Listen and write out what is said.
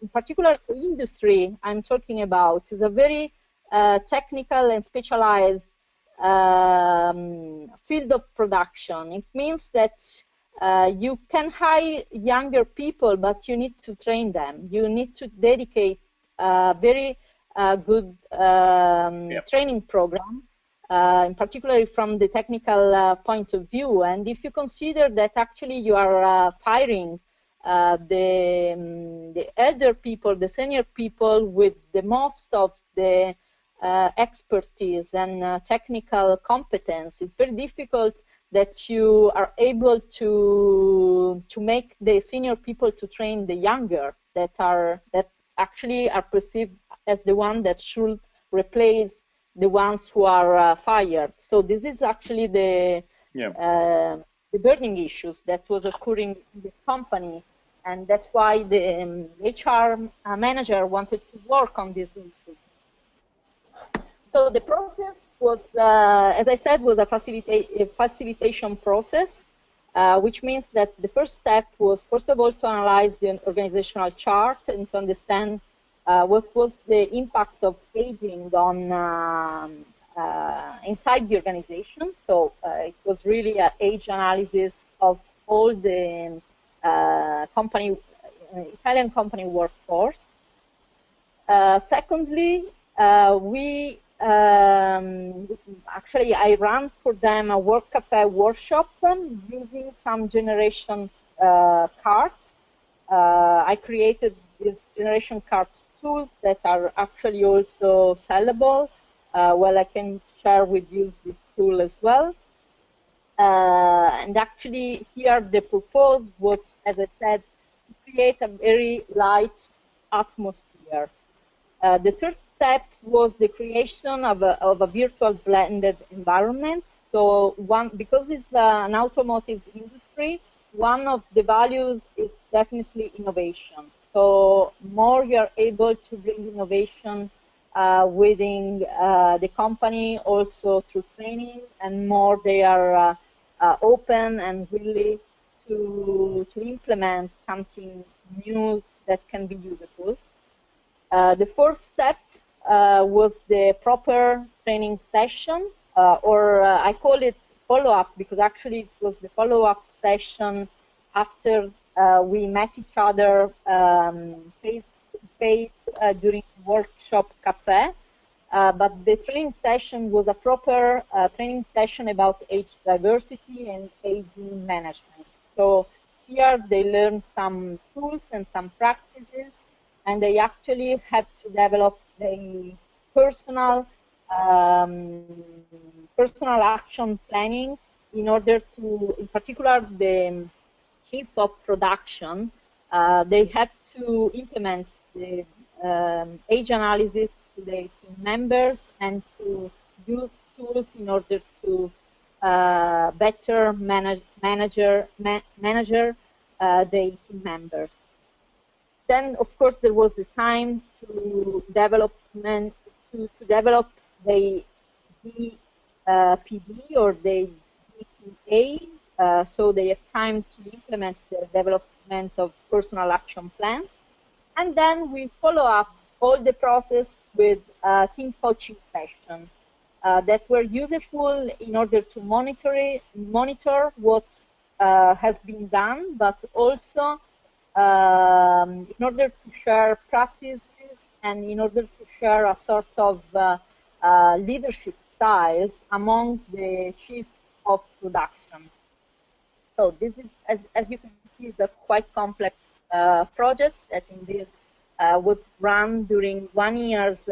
in particular, the industry I'm talking about is a very technical and specialized field of production. It means that you can hire younger people, but you need to train them. You need to dedicate a very good training program, in particular from the technical point of view. And if you consider that actually you are firing the elder people, the senior people with the most of the expertise and technical competence, it's very difficult that you are able to make the senior people to train the younger that actually are perceived as the one that should replace the ones who are fired. So this is actually the burning issues that was occurring in this company, and that's why the HR manager wanted to work on this issue. So the process was, as I said, was a facilitation process, which means that the first step was, first of all, to analyze the organizational chart and to understand what was the impact of aging on inside the organization. So it was really an age analysis of all the Italian company workforce. Secondly, actually, I ran for them a work cafe workshop using some generation cards. I created these generation cards tools that are actually also sellable. Well, I can share with you this tool as well. And actually, here the purpose was, as I said, to create a very light atmosphere. The third step was the creation of a virtual blended environment. So because it's an automotive industry, one of the values is definitely innovation. So more you're able to bring innovation within the company, also through training, and more they are open and willing to implement something new that can be useful. The fourth step was the proper training session, or I call it follow-up, because actually it was the follow-up session after we met each other face-to-face during the workshop cafe. But the training session was a proper training session about age diversity and aging management. So here they learned some tools and some practices, and they actually had to develop a personal action planning in order to, in particular, the chief of production, they had to implement the age analysis to the team members and to use tools in order to better manage the team members. Then, of course, there was the time to develop the DPD or the DPA, so they have time to implement the development of personal action plans. And then we follow up all the process with team coaching sessions that were useful in order to monitor what has been done, but also in order to share practices and in order to share a sort of leadership styles among the chief of production. So this is, as you can see, is a quite complex project that indeed was run during 1 year's